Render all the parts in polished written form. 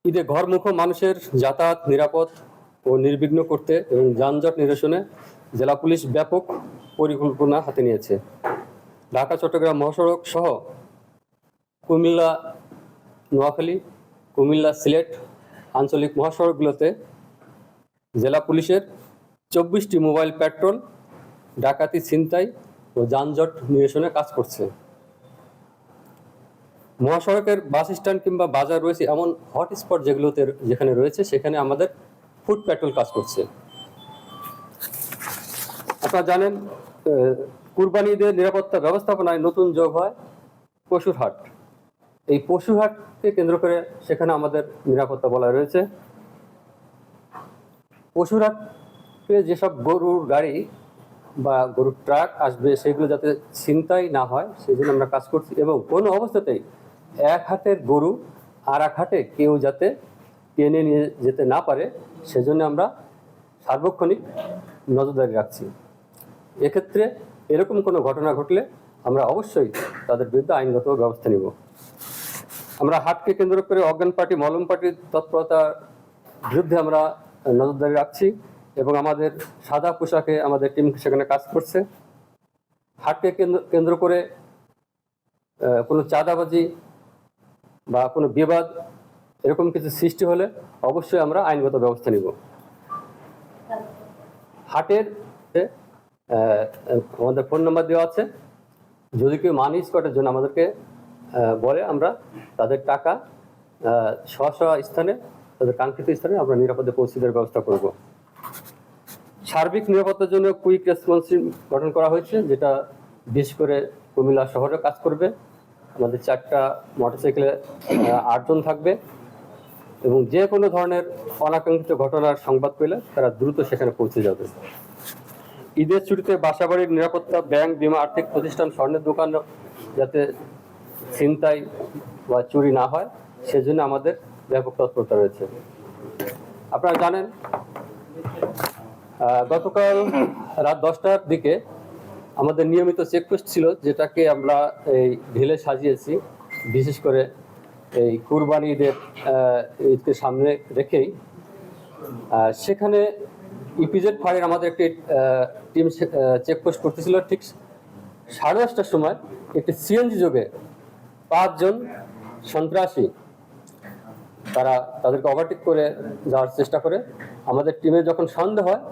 ঈদে ঘরমুখো মানুষের যাতায়াত নিরাপদ ও নির্বিঘ্ন করতে এবং যানজট নিরসনে জেলা পুলিশ ব্যাপক পরিকল্পনা হাতে নিয়েছে। ঢাকা চট্টগ্রাম মহাসড়ক সহ কুমিল্লা নোয়াখালী, কুমিল্লা সিলেট আঞ্চলিক মহাসড়কগুলোতে জেলা পুলিশের 24টি মোবাইল পেট্রোল, ডাকাতি, ছিনতাই ও যানজট নিরসনে কাজ করছে। মহাসড়কের বাস স্ট্যান্ড কিংবা বাজার রয়েছে এমন হটস্পট যেখানে রয়েছে সেখানে আমাদের ফুট পেট্রোল কাজ করছে। আপনারা জানেন, কুরবানি ঈদের নিরাপত্তা ব্যবস্থাপনায় নতুন যোগ হয় পশুর হাট। এই পশুর হাটকে কেন্দ্র করে সেখানে আমাদের নিরাপত্তা বলা রয়েছে। পশুর হাটে যেসব গরুর গাড়ি বা গরুর ট্রাক আসবে সেগুলো যাতে ছিনতাই না হয় সেই জন্য আমরা কাজ করছি, এবং কোনো অবস্থাতেই এক হাটের গরু আর এক হাটে কেউ যাতে টেনে নিয়ে যেতে না পারে সেজন্য আমরা সার্বক্ষণিক নজরদারি রাখছি। এক্ষেত্রে এরকম কোনো ঘটনা ঘটলে আমরা অবশ্যই তাদের বিরুদ্ধে আইনগত ব্যবস্থা নিব। আমরা হাটকে কেন্দ্র করে অজ্ঞান পার্টি, মলম পার্টির তৎপরতার বিরুদ্ধে আমরা নজরদারি রাখছি এবং আমাদের সাদা পোশাকে আমাদের টিম সেখানে কাজ করছে। হাটকে কেন্দ্র করে কোনো চাঁদাবাজি বা কোনো বিবাদ এরকম কিছু সৃষ্টি হলে অবশ্যই আমরা আইনগত ব্যবস্থা নিব। হাটের আমাদের ফোন নাম্বার দেওয়া আছে, যদি কেউ মানি স্কটের জন্য আমাদেরকে বলে আমরা তাদের টাকা স্ব স্থানে, তাদের কাঙ্ক্ষিত স্থানে আমরা নিরাপদে পৌঁছে দেওয়ার ব্যবস্থা করব। সার্বিক নিরাপত্তার জন্য কুইক রেসপন্স টিম গঠন করা হয়েছে, যেটা বিশেষ করে কুমিল্লা শহরে কাজ করবে। আমাদের 4টা মোটরসাইকেলে 8 জন থাকবে এবং যে কোনো ধরনের অনাকাঙ্ক্ষিত ঘটনার সংবাদ পেলে তারা দ্রুত সেখানে পৌঁছে যাবে। ঈদের ছুটিতে বাসাবাড়ির নিরাপত্তা, ব্যাংক, বীমা, আর্থিক প্রতিষ্ঠান, স্বর্ণের দোকান যাতে ছিনতাই বা চুরি না হয় সেজন্য আমাদের ব্যাপক তৎপরতা রয়েছে। আপনারা জানেন, গতকাল রাত 10টার দিকে আমাদের নিয়মিত চেকপোস্ট ছিল, যেটাকে আমরা এই ঢেলে সাজিয়েছি বিশেষ করে এই কুরবানি ঈদকে সামনে রেখেই। সেখানে ইপিজেড ফাঁড়ির আমাদের একটি টিম চেকপোস্ট করতেছিল। ঠিক 10:30টার সময় একটি সিএনজি যোগে 5 জন সন্ত্রাসী তাদেরকে ওভারটেক করে যাওয়ার চেষ্টা করে। আমাদের টিমে যখন সন্দেহ হয়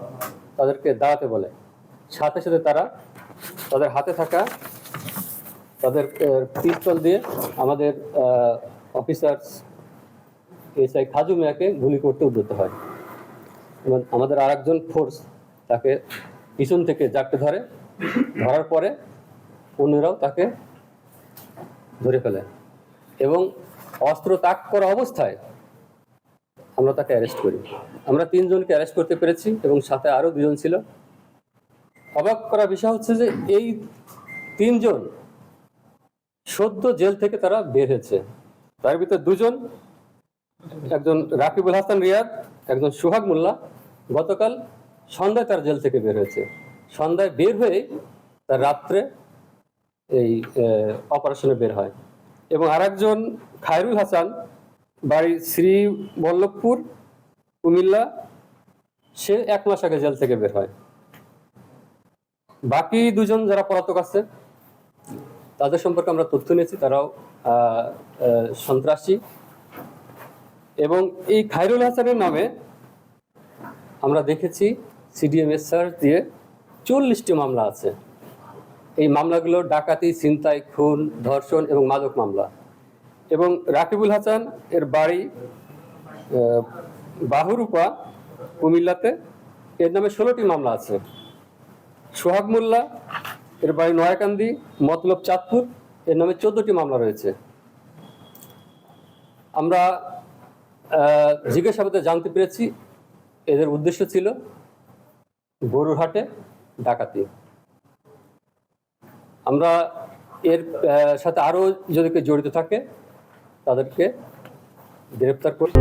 তাদেরকে দাঁড়াতে বলে, সাথে সাথে তারা তাদের হাতে থাকা তাদের পিস্তল দিয়ে আমাদের অফিসার এসআই খাজু মিয়াকে গুলি করতে উদ্যত হয়। এবং আমাদের আরেকজন ফোর্স তাকে পিছন থেকে জাপটে ধরার পরে অন্যরাও তাকে ধরে ফেলে এবং অস্ত্র তাক করা অবস্থায় আমরা তাকে অ্যারেস্ট করি। আমরা 3 জনকে অ্যারেস্ট করতে পেরেছি এবং সাথে আরো 2 জন ছিল। অবাক করা বিষয় হচ্ছে যে এই 3 জন সদ্য জেল থেকে তারা বের হয়েছে। তার ভিতরে 2 জন, একজন রাকিবুল হাসান রিয়াদ, একজন সোহাগ মোল্লা, গতকাল সন্ধ্যায় তার জেল থেকে বের হয়েছে। সন্ধ্যায় বের হয়ে তার রাত্রে এই অপারেশনে বের হয়। এবং আরেকজন খায়রুল হাসান, বাড়ি শ্রী বল্লভপুর, কুমিল্লা, সে 1 মাস আগে জেল থেকে বের হয়। বাকি 2 জন যারা পলাতক আছে তাদের সম্পর্কে আমরা তথ্য নিয়েছি, তারাও সন্ত্রাসী। এবং এই খায়রুল হাসানের নামে আমরা দেখেছি সিডিএমএস সার্চ দিয়ে 40টি মামলা আছে। এই মামলাগুলো ডাকাতি, ছিনতাই, খুন, ধর্ষণ এবং মাদক মামলা। এবং রাকিবুল হাসান এর বাড়ি বাহুরূপা, কুমিল্লাতে, এর নামে 16টি মামলা আছে। সোহাগ মোল্লা এর বাড়ি নয়াকান্দি, মতলব চাঁদপুর, এর নামে 14টি মামলা রয়েছে। আমরা জিজ্ঞাসাবাদে জানতে পেরেছি এদের উদ্দেশ্য ছিল গরুর হাটে ডাকাতি। আমরা এর সাথে আরো যদি কেউ জড়িত থাকে তাদেরকে গ্রেফতার করি।